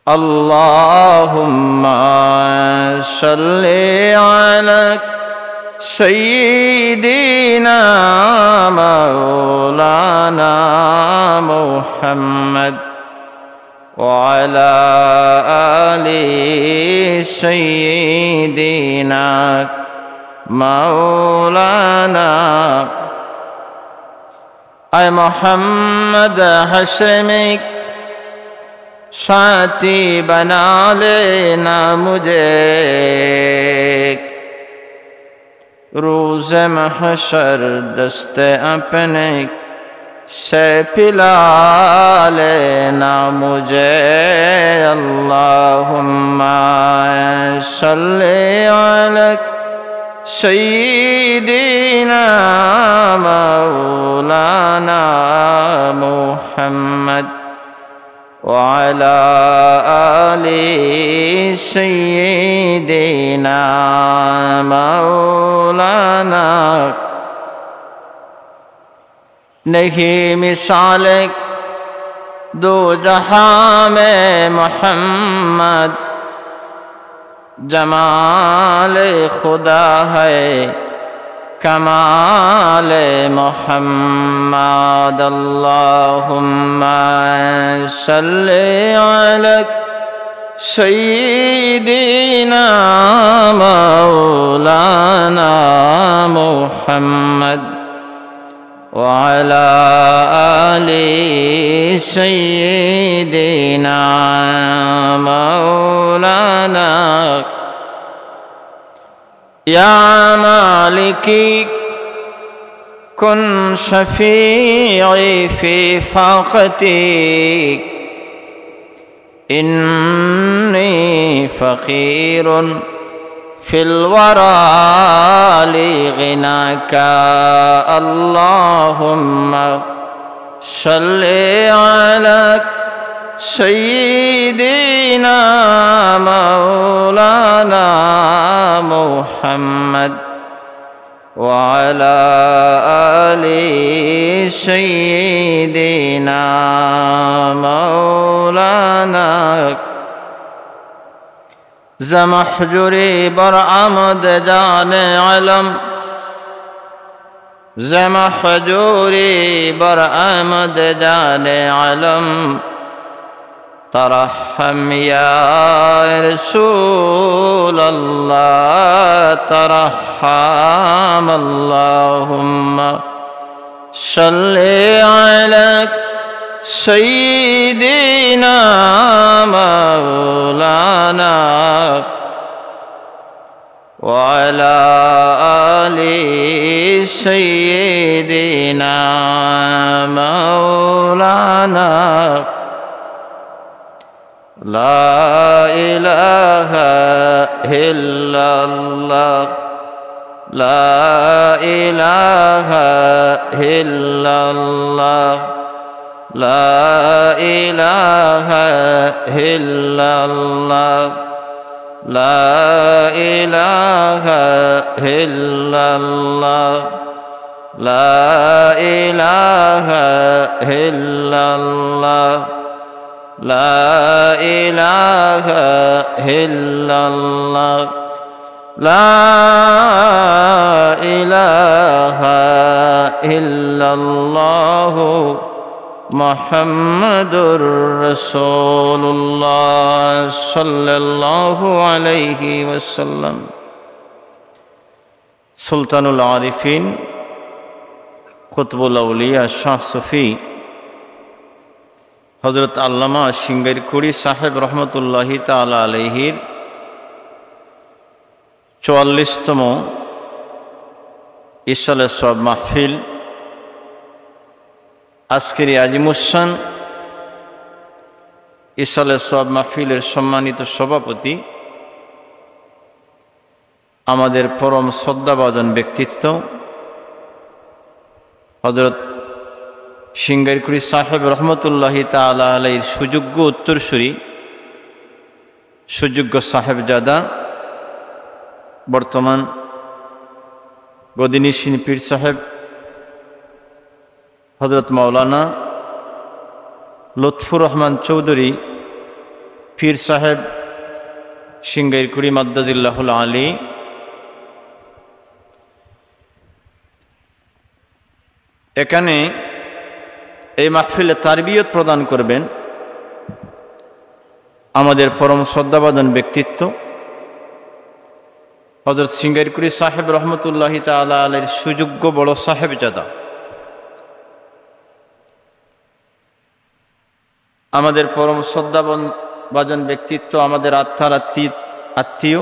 اللهم صل على سيدنا مولانا محمد وعلى آل سيدنا مولانا اے محمد حشر میں साथी बना लेना मुझे रोज़ महशर दस्ते अपने से पिला लेना मुझे अल्लाहुम्मा सल्ली अला सय्यिदिना मौलाना मुहम्मद وعلى آل سيدنا مولانا नहीं मिसाल दो जहां में मोहम्मद जमाल खुदा है कमाल मोहम्मद अल्लाहुम्मा सल्ली अला सय्यिदिना मौलाना मुहम्मद वअला आलि सय्यिदिना मौलाना या मालिकी कुन शफीई फी फाक़ती इन्नी फ़क़ीरुन फिल वरा लिग़िनाका अल्लाहुम्मा सल्ली अला सय्यिदिना मौलाना मुहम्मद वअला आलि सय्यिदिना मौलाना ज़महजुरी बरआमद जाने अलम ज़महजुरी बरआमद जाने अलम तरहम या रसूल अल्लाह तरहम अल्लाहुम्मा सल्ली अला सय्यिदिना मौलाना वअला आलि सय्यिदिना मौलाना ला इलाहा इल्लल्लाह ला इलाहा इल्लल्लाह ला इलाहा इल्लल्लाह ला इलाहा इल्लल्लाह ला इलाहा इल्लल्लाह ला इलाहा इल्लल्लाह ला इलाहा इल्लल्लाह मुहम्मदुर रसूलुल्लाह सल्लल्लाहु अलैहि वसल्लम। सुल्तानुल आरिफिन कुतुबुल औलिया शाह सूफी हज़रत अल्लामा सिंगारकुड़ी साहेब रहमतुल्लाहि ताला अलैहिर 44तम इसाले सब महफिल आजकेर আজিমুসান ইসালে সব মাহফিলের সম্মানিত সভাপতি আমাদের পরম শ্রদ্ধাভাজন ব্যক্তিত্ব হযরত সিঙ্গারকুড়ি সাহেব রহমতুল্লাহি তাআলা আলাইহির সুযোগ্য উত্তরসূরি সুযোগ্য সাহেবজাদা বর্তমান গদিনিশিন পীর সাহেব হযরত মাওলানা লুৎফুর রহমান চৌধুরী পীর সাহেব সিঙ্গাইরকুড়ি মাদ্দাজিল্লাহুল আলী, এখানে এই মাহফিলে তারবিয়ত প্রদান করবেন আমাদের পরম শ্রদ্ধাভাজন ব্যক্তিত্ব হযরত সিঙ্গাইরকুড়ি সাহেব রহমতুল্লাহি তাআলা আলাইহির সুযোগ্য বড় সাহেবজাদা, আমাদের পরম শ্রদ্ধাভাজন ব্যক্তিত্ব, আমাদের আত্মার আত্মীয়,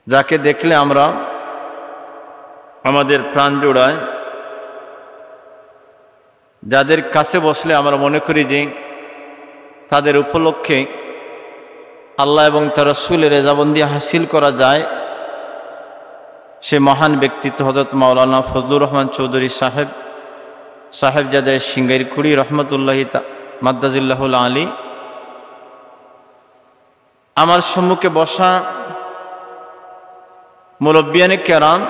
যাকে দেখলে আমরা আমাদের প্রাণ জোড়ায়, যাদের কাছে বসলে আমরা মনে করি যে তাদের উপলক্ষে আল্লাহ এবং তার রাসূলের রেজাবন্দি হাসিল করা যায়, সে মহান ব্যক্তিত্ব হযরত মাওলানা ফজলুর রহমান চৌধুরী সাহেবজাদা সিঙ্গাইরকুড়ি রহমতুল্লাহি মাদ্দাজিল্লাহুল আলী। আমার সম্মুখে বসা মুরব্বিয়ানে কেরাম,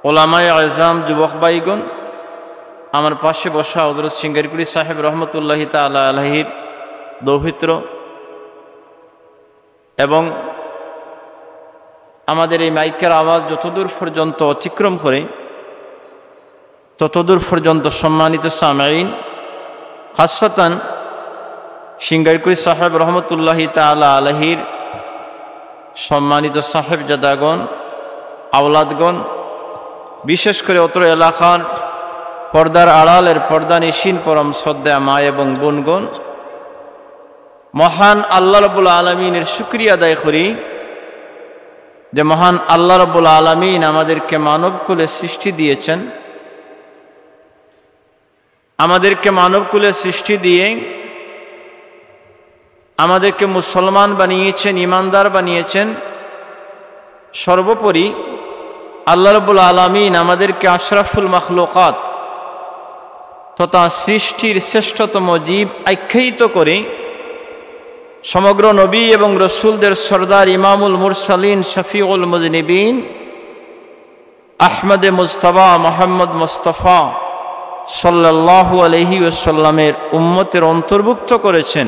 ওলামায়ে আযম, যুবক ভাইগণ, আমার পাশে বসা হযরত সিঙ্গাইরকুড়ি সাহেব রহমতুল্লাহি তাআলা আলাইহির দৌহিত্র, এবং আমাদের এই মাইকের আওয়াজ যতদূর পর্যন্ত অতিক্রম করে ততদূর পর্যন্ত সম্মানিত সামাইন, খাসসাতান সিঙ্গাইরকুড়ি সাহেব রহমতুল্লাহি তাআলা আলাইহির সম্মানিত সাহেবজাদাগণ, আওলাদগণ, বিশেষ করে অত্র এলাকার পর্দার আড়ালের পর্দানিশীন পরম শ্রদ্ধা মা এবং বোনগণ, মহান আল্লাহ রাব্বুল আলামিনের শুকরিয়া আদায় করি যে মহান আল্লাহ রাব্বুল আলামিন আমাদেরকে মানবকুলে সৃষ্টি দিয়েছেন, আমাদেরকে মানবকুলে সৃষ্টি দিয়ে আমাদেরকে মুসলমান বানিয়েছেন, ইমানদার বানিয়েছেন। সর্বোপরি আল্লাহ রাব্বুল আলামিন আমাদেরকে আশরাফুল মাখলুকাত তথা সৃষ্টির শ্রেষ্ঠতম জীব আখ্যায়িত করে সমগ্র নবী এবং রসুলদের সরদার ইমামুল মুরসালিন শফিউল মুজনিবিন আহমদে মুজতবা মুহাম্মদ মুস্তাফা সাল্লাল্লাহু আলাইহি ওয়াসাল্লামের উম্মতের অন্তর্ভুক্ত করেছেন।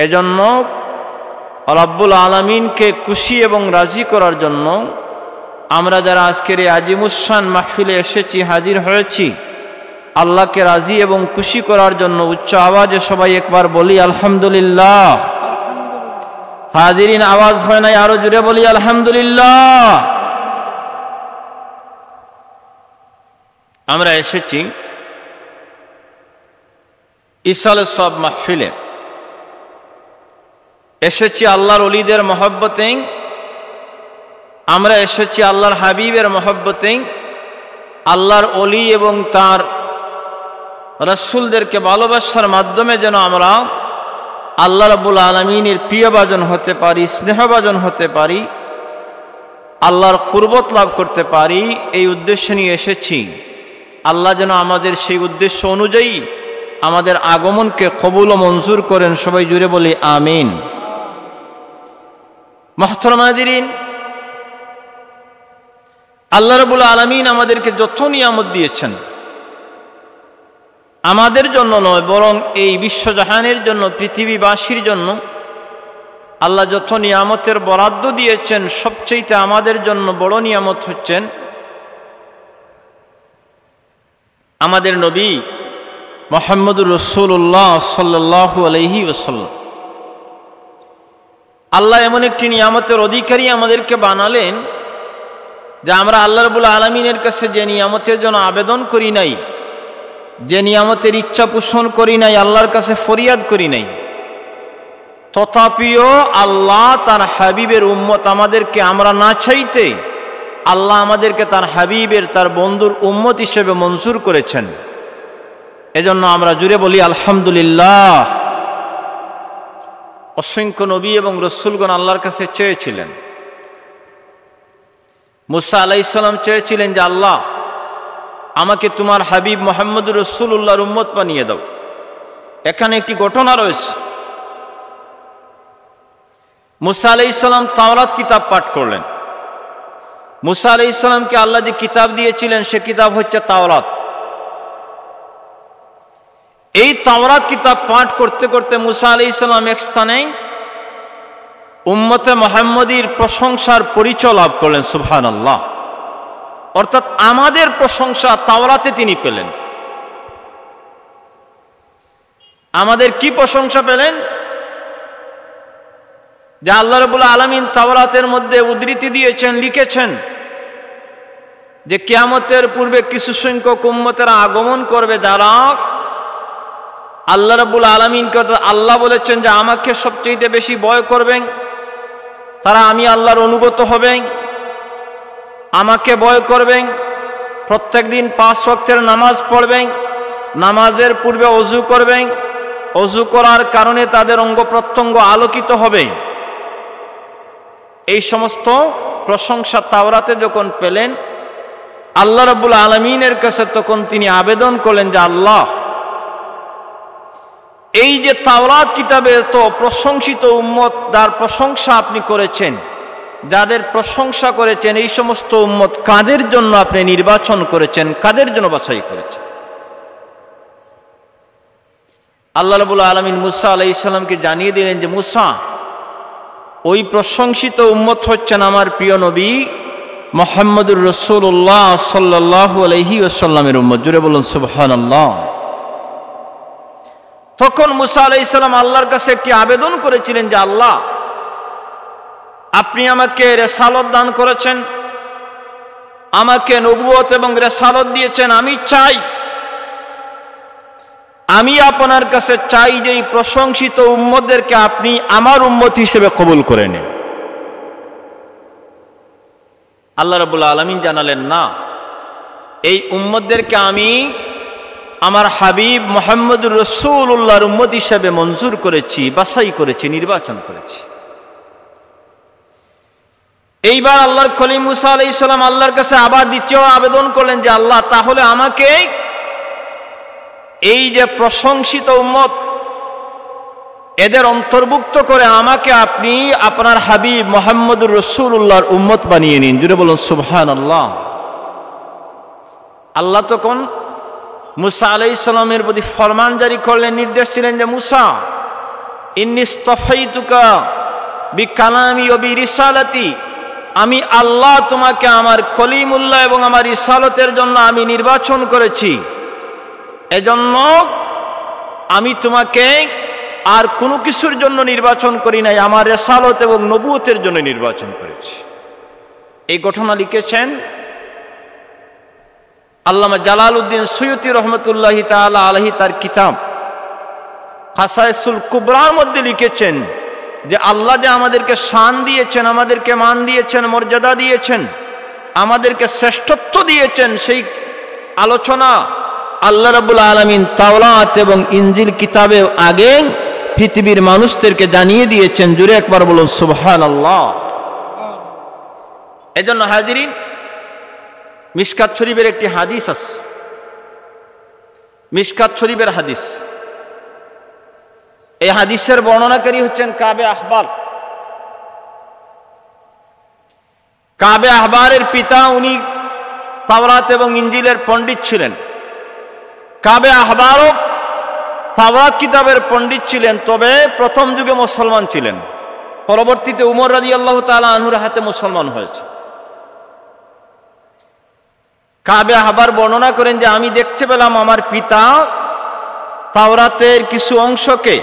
এজন্য রব্বুল আলামিনকে খুশি এবং রাজি করার জন্য আমরা যারা আজকের এই আজিমুশান মাহফিলে এসেছি, হাজির হয়েছি, আল্লাহকে রাজি এবং খুশি করার জন্য উচ্চ আওয়াজে সবাই একবার বলি আলহামদুলিল্লাহ। হাজিরিন, আওয়াজ হয় নাই, আরো জোরে বলি আলহামদুলিল্লাহ। আমরা এসেছি ইসালে সব মাহফিলে, এসেছি আল্লাহর ওলিদের মহব্বতে, আমরা এসেছি আল্লাহর হাবিবের মহব্বতে, আল্লাহর ওলি এবং তার রাসূলদেরকে ভালোবাসার মাধ্যমে যেন আমরা আল্লাহ রাব্বুল আলামিনের প্রিয়ভাজন হতে পারি, স্নেহভাজন হতে পারি, আল্লাহর কুরবত লাভ করতে পারি, এই উদ্দেশ্য নিয়ে এসেছি। আল্লাহ যেন আমাদের সেই উদ্দেশ্য অনুযায়ী আমাদের আগমনকে কবুল ও মঞ্জুর করেন। সবাই জুড়ে বলি আমিন। মুহতারাম হাজিরিন, আল্লাহ রাব্বুল আলামিন আমাদেরকে যত নিয়ামত দিয়েছেন, আমাদের জন্য নয় বরং এই বিশ্বজাহানের জন্য, পৃথিবীবাসীর জন্য আল্লাহ যত নিয়ামতের বরাদ্দ দিয়েছেন, সবচেয়ে আমাদের জন্য বড় নিয়ামত হচ্ছেন আমাদের নবী মুহাম্মদুর রাসূলুল্লাহ সাল্লাল্লাহু আলাইহি ওয়াসাল্লাম। আল্লাহ এমন একটি নিয়ামতের অধিকারী আমাদেরকে বানালেন যে আমরা আল্লাহ রাব্বুল আলামিনের কাছে যে নিয়ামতের জন্য আবেদন করি নাই, যে নিয়ামতের ইচ্ছা পোষণ করি নাই, আল্লাহর কাছে ফরিয়াদ করি নাই, তথাপিও আল্লাহ তার হাবিবের উম্মত আমাদেরকে, আমরা না চাইতে আল্লাহ আমাদেরকে তার হাবিবের, তার বন্ধুর উম্মত হিসেবে মঞ্জুর করেছেন। এজন্য আমরা জুড়ে বলি আলহামদুলিল্লাহ। অসংখ্য নবী এবং রসুলগণ আল্লাহর কাছে চেয়েছিলেন। মুসা আলাইহিস সালাম চেয়েছিলেন যে আল্লাহ আমাকে তোমার হাবিব মুহাম্মদুর রাসূলুল্লাহর উম্মত বানিয়ে দাও। এখানে একটি ঘটনা রয়েছে। মুসা আলাইহিস সালাম তাওরাত কিতাব পাঠ করলেন। মুসা আলাইহিস সালামকে আল্লাহ যে কিতাব দিয়েছিলেন সে কিতাব হচ্ছে তাওরাত। এই তাওরাত কিতাব পাঠ করতে করতে মুসা আলাইহিস সালাম এক স্থানে উম্মতে মুহাম্মদীর প্রশংসার পরিচয় লাভ করলেন। সুবহানাল্লাহ। অর্থাৎ আমাদের প্রশংসা তাওরাতে তিনি পেলেন। আমাদের কি প্রশংসা পেলেন? যে আল্লাহ রাব্বুল আলামিন তাওরাতের মধ্যে উদ্ধৃতি দিয়েছেন, লিখেছেন যে কিয়ামতের পূর্বে কিছু সংখ্যক উম্মতেরা আগমন করবে যারা আল্লাহ রাব্বুল আলামিনকে, আল্লাহ বলেছেন যে আমাকে সবচেয়ে বেশি ভয় করবেন, তারা আমি আল্লাহর অনুগত হবেন, আমাকে ভয় করবেন, প্রত্যেক দিন 5 ওয়াক্তের নামাজ পড়বেন, নামাজের পূর্বে ওযু করবেন, ওযু করার কারণে তাদের অঙ্গ প্রত্যঙ্গ আলোকিত হবে। এই সমস্ত প্রশংসা তাওরাতে যখন পেলেন, আল্লাহ রাব্বুল আলামিনের কাছে তখন তিনি আবেদন করলেন যে আল্লাহ, এই যে তাওরাত কিতাবে তো প্রশংসিত উম্মত, যার প্রশংসা আপনি করেছেন, যাদের প্রশংসা করেছেন, এই সমস্ত উম্মত কাদের জন্য আপনি নির্বাচন করেছেন, কাদের জন্য বাছাই করেছেন? আল্লাহ রাব্বুল আলামিন মুসা আলাইহিস সালামকে জানিয়ে দিলেন যে মুসা, ওই প্রশংসিত উম্মত হচ্ছেন আমার প্রিয় নবী মুহাম্মদুর রাসূলুল্লাহ সাল্লাল্লাহু আলাইহি ওয়াসাল্লামের উম্মত। জুড়ে বলুন সুবহানাল্লাহ। তখন মুসা আলাইহিস সালাম আল্লাহর কাছে একটি আবেদন করেছিলেন যে আল্লাহ, আপনি আমাকে রিসালাত দান করেছেন, আমাকে নবুয়ত এবং রিসালাত দিয়েছেন। আমি আপনার কাছে চাই যে এই প্রশংসিত উম্মতদেরকে আপনি আমার উম্মত হিসেবে কবুল করে নেন। আল্লাহ রাব্বুল আলামিন জানালেন, না, এই উম্মতদেরকে আমি আমার হাবিব মুহাম্মদুর রাসূলুল্লাহর উম্মত হিসেবে মঞ্জুর করেছি, বাছাই করেছি, নির্বাচন করেছি। এইবার আল্লাহর খলিল মুসা আলাইহিস সালাম আল্লাহর কাছে আবার দ্বিতীয় আবেদন করলেন যে আল্লাহ, তাহলে আমাকে এই যে প্রশংসিত উম্মত, এদের অন্তর্ভুক্ত করে আমাকে আপনি আপনার হাবিব মুহাম্মদুর রাসূলুল্লাহর উম্মত বানিয়ে নিন। জুড়ে বলুন সুবহানাল্লাহ। আল্লাহ তখন মুসা আলাইহিস সালামের প্রতি ফরমান জারি করলেন, নির্দেশ ছিলেন যে মুসা, ইন্নী ইসতাফাইতুকা বিকালামি ওয়া বিরিসালাতি, আমি আল্লাহ তোমাকে আমার কলিমুল্লাহ এবং আমার রিসালতের জন্য আমি নির্বাচন করেছি। এজন্য আমি তোমাকে আর কোনো কিছুর জন্য নির্বাচন করি নাই, আমার রিসালত এবং নবুয়তের জন্য নির্বাচন করেছি। এই ঘটনা লিখেছেন আল্লামা জালালউদ্দিন সুয়ুতি রহমতুল্লাহি তাআলা আলাইহি, তার কিতাব খাসায়েসুল কুবরার মধ্যে লিখেছেন যে আল্লাহ যে আমাদেরকে শান দিয়েছেন, আমাদেরকে মান দিয়েছেন, মর্যাদা দিয়েছেন, আমাদেরকে শ্রেষ্ঠত্ব দিয়েছেন, সেই আলোচনা আল্লাহ রাব্বুল আলামিন তাওরাত এবং ইনজিল কিতাবে আগে পৃথিবীর মানুষদেরকে জানিয়ে দিয়েছেন। জুড়ে একবার বলুন সুবহানাল্লাহ। এজন্য হাজিরিন, মিশকাত শরীফের একটি হাদিস আছে, মিশকাত শরীফের হাদিস। এই হাদিসের বর্ণনাকারী হচ্ছেন কাবে আহবার। কাবে আহবারের পিতা, উনি তাওরাত এবং ইনজিলের পণ্ডিত ছিলেন। কাবে আহবারও তাওরাত কিতাবের পণ্ডিত ছিলেন, তবে প্রথম যুগে মুসলমান ছিলেন। পরবর্তীতে উমর রাদিয়াল্লাহু তাআলা আনহুর হাতে মুসলমান হয়েছে। কাবে আহবার বর্ণনা করেন যে আমি দেখতে পেলাম আমার পিতা তাওরাতের কিছু অংশকে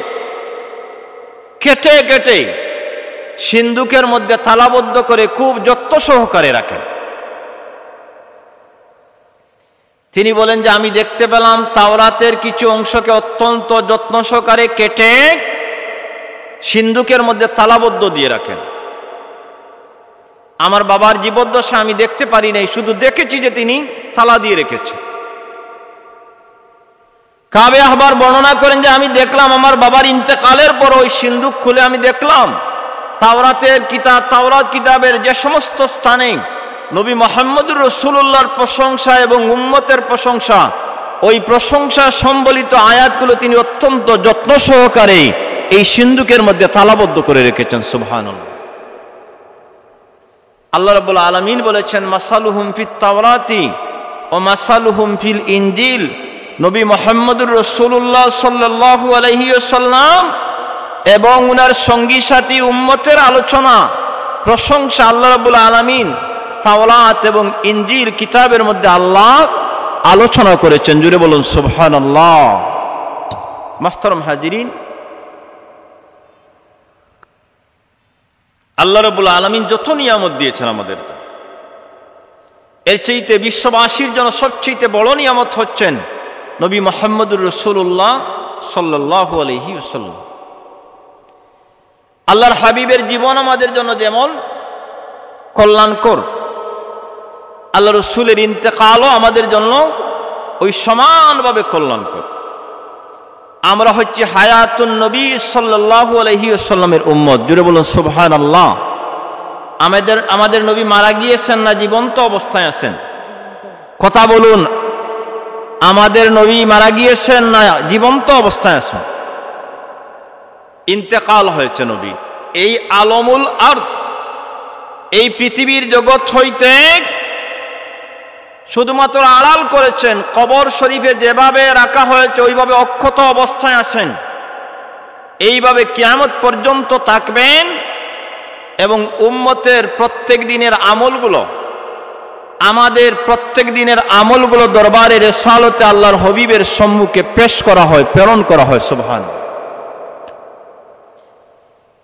কেটে কেটে সিন্দুকের মধ্যে তালাবদ্ধ করে খুব যত্ন সহকারে রাখেন। তিনি বলেন যে আমি দেখতে পেলাম তাওরাতের কিছু অংশকে অত্যন্ত যত্ন সহকারে কেটে সিন্দুকের মধ্যে তালাবদ্ধ দিয়ে রাখেন। আমার বাবার জীবদ্দশা আমি দেখতে পারি নাই, শুধু দেখেছি যে তিনি তালা দিয়ে রেখেছেন। কাবে আহবার বর্ণনা করেন যে আমি দেখলাম আমার বাবার ইন্তেকালের পর ওই সিন্দুক খুলে আমি দেখলাম তাওরাতের কিতাব, তাওরাত কিতাবের যে সমস্ত স্থানে নবী মুহাম্মদুর রাসূলুল্লাহর প্রশংসা এবং উম্মতের প্রশংসা, ওই প্রশংসা সম্বলিত আয়াতগুলো তিনি অত্যন্ত যত্ন সহকারে এই সিন্দুকের মধ্যে তালাবদ্ধ করে রেখেছেন। সুবহানাল্লাহ। আল্লাহ রাব্বুল আলামিন বলেছেন, মাসালুহুম ফিত তাওরাতি ওয়া মাসালুহুম ফিল ইনজিল নবী মুহাম্মদুর রাসূলুল্লাহ সাল্লাল্লাহু আলাইহি ওয়াসাল্লাম এবং উনার সঙ্গী সাথী উম্মতের আলোচনা, প্রশংসা আল্লাহ রাব্বুল আলামিন তাওরাত এবং ইনজিল কিতাবের মধ্যে আল্লাহ আলোচনা করেছেন। জুড়ে বলুন সুবহানাল্লাহ। মুহতারাম হাজিরিন, আল্লাহ রাব্বুল আলামিন যত নিয়ামত দিয়েছেন আমাদের, এর চাইতে বিশ্ববাসীর জন্য সবচেয়ে বড় নিয়ামত হচ্ছেন নবী মুহাম্মদুর রাসূলুল্লাহ সাল্লাল্লাহু আলাইহি ওয়াসাল্লাম। আল্লাহর হাবিবের জীবন আমাদের জন্য যেমন কল্যাণকর, আল্লাহ রসুলের ইন্তেকালও আমাদের জন্য ওই সমানভাবে কল্যাণকর। আমরা হচ্ছে হায়াতুন নবী সাল্লাল্লাহু আলাইহি ওয়াসাল্লামের উম্মত। জুড়ে বলুন সুবহানাল্লাহ। আমাদের নবী মারা গিয়েছেন না জীবন্ত অবস্থায় আছেন? কথা বলুন, আমাদের নবী মারা গিয়েছেন না জীবন্ত অবস্থায় আছেন? ইন্তেকাল হয়েছে নবী। এই আলমুল আরদ, এই পৃথিবীর জগৎ হইতে শুধুমাত্র আড়াল করেছেন। কবর শরীফে যেভাবে রাখা হয়েছে ওইভাবে অক্ষত অবস্থায় আছেন। এইভাবে কিয়ামত পর্যন্ত থাকবেন এবং উম্মতের প্রত্যেক দিনের আমলগুলো, আমাদের প্রত্যেক দিনের আমলগুলো দরবারে রিসালতে আল্লাহর হাবিবের সম্মুখে পেশ করা হয়, প্রেরণ করা হয়। সুবহানাল্লাহ।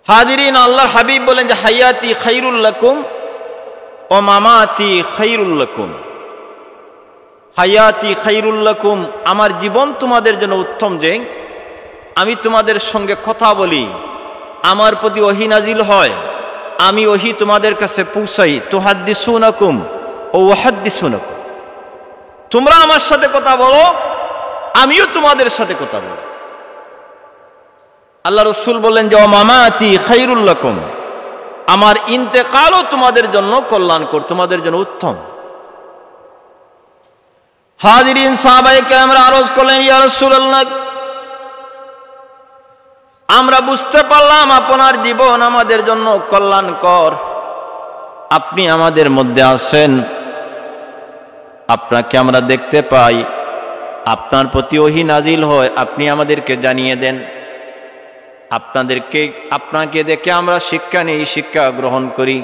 হাজিরিন, আল্লাহর হাবিব বলেন যে হায়াতি খায়রুল লাকুম ও মামাতি খায়রুল লাকুম। হায়াতি খায়রুল লাকুম, আমার জীবন তোমাদের জন্য উত্তম, যে আমি তোমাদের সঙ্গে কথা বলি, আমার প্রতি ওহী নাজিল হয়, আমি ওহী তোমাদের কাছে পৌঁছাই। তুহাদ্দিসুনাকুম ও ওয়াহাদ্দিসুনাকুম, তোমরা আমার সাথে কথা বলো, আমিও তোমাদের সাথে কথা বলি। আল্লাহ রসুল বললেন যে মামাতি খায়রুল লাকুম, আমার ইন্তেকালও তোমাদের জন্য কল্যাণকর, তোমাদের জন্য উত্তম। হাজিরিন, সাহাবায়ে কেরামরা আরজ করলেন, ইয়া রাসূলুল্লাহ, আমরা বুঝতে পারলাম আপনার জীবন আমাদের জন্য কল্যাণকর, আপনি আমাদের মধ্যে আছেন, আপনাকে আমরা দেখতে পাই, আপনার প্রতি ওহী নাজিল হয়, আপনি আমাদেরকে জানিয়ে দেন। আপনাকে দেখে আমরা শিক্ষা নেই, শিক্ষা গ্রহণ করি।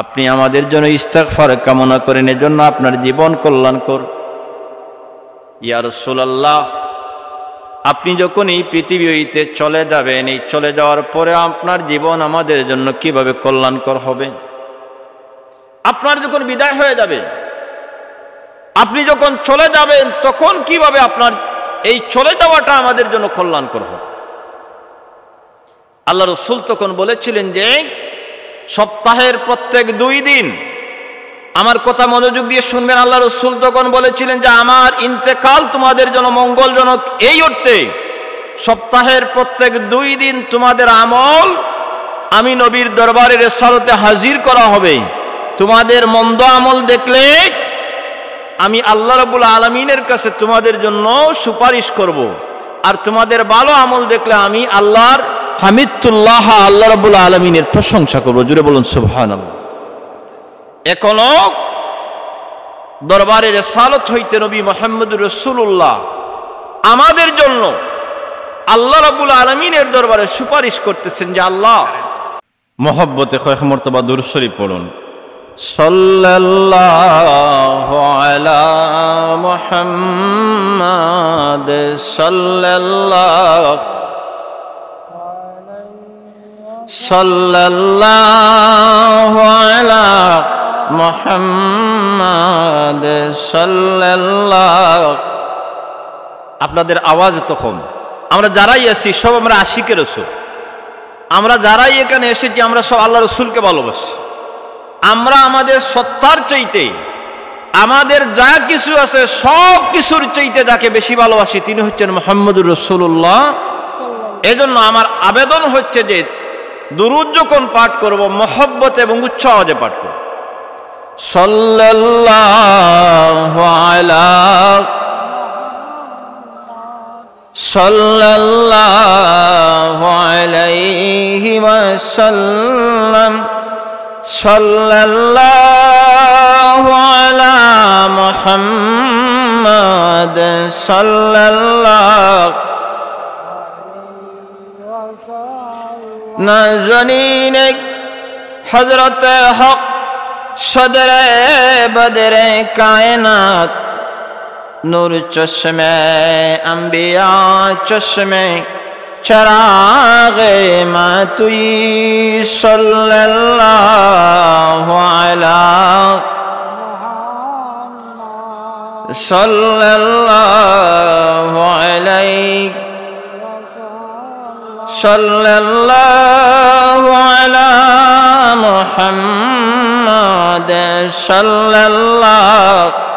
আপনি আমাদের জন্য ইস্তিগফার কামনা করেন, এজন্য আপনার জীবন কল্যাণকর। ইয়া রাসূলুল্লাহ, আপনি যখন এই পৃথিবী হইতে চলে যাবেন, এই চলে যাওয়ার পরে আপনার জীবন আমাদের জন্য কিভাবে কল্যাণকর হবে? আপনার যখন বিদায় হয়ে যাবে, আপনি যখন চলে যাবেন, তখন কিভাবে আপনার এই চলে যাওয়াটা আমাদের জন্য কল্যাণকর হবে? আল্লাহ রসুল তখন বলেছিলেন যে সপ্তাহের প্রত্যেক 2 দিন, আমার কথা মনোযোগ দিয়ে শুনবেন, আল্লাহ রসুল তখন বলেছিলেন যে আমার ইন্তেকাল তোমাদের জন্য মঙ্গলজনক এই অর্থে, সপ্তাহের প্রত্যেক 2 দিন তোমাদের আমল আমি নবীর দরবারে রিসালতে হাজির করা হবে। তোমাদের মন্দ আমল দেখলে আমি আল্লাহ রাব্বুল আলামিনের কাছে তোমাদের জন্য সুপারিশ করব, আর তোমাদের ভালো আমল দেখলে আমি আল্লাহর হামিদুল্লাহ, আল্লাহ রাব্বুল আলামিনের প্রশংসা করব। জুড়ে বলুন সুবহানাল্লাহ। এখনো দরবারে রিসালত হইতে নবী মুহাম্মদুর রাসূলুল্লাহ আমাদের জন্য আল্লাহ রাব্বুল আলামিনের দরবারে সুপারিশ করতেছেন যে আল্লাহ, মহব্বতে কয়েক মর্তবা দুরূদ শরীফ পড়ুন। সাল্লাল্লাহু আলা মুহাম্মাদ, সাল্লাল্লাহু আলা মুহাম্মাদ সাল্লাল্লাহু। আপনাদের আওয়াজ তখন, আমরা যারাই আছি সব আমরা আশিকে রাসূল, আমরা যারাই এখানে এসেছি আমরা সব আল্লাহ রসুলকে ভালোবাসি। আমরা আমাদের সত্তার চাইতে, আমাদের যা কিছু আছে সব কিছুর চাইতে যাকে বেশি ভালোবাসি তিনি হচ্ছেন মুহাম্মদুর রাসূলুল্লাহ। এজন্য আমার আবেদন হচ্ছে যে দুরূদ যখন পাঠ করব মহব্বত এবং উচ্চ আওয়াজে পাঠ করব। সাল্লাল্লাহু আলা, সাল্লাল্লাহু আলাইহি ওয়াসাল্লাম, সাল্লাল্লাহু الله على محمد صلى الله نازنین حضرت حق صدر بدر कायनात नूर चश्मे अंबिया चश्मे चरागे मातुई सल्लल्लाहु अलैहि सल्लल्लाहु अला मुहम्मद सल्लल्लाहु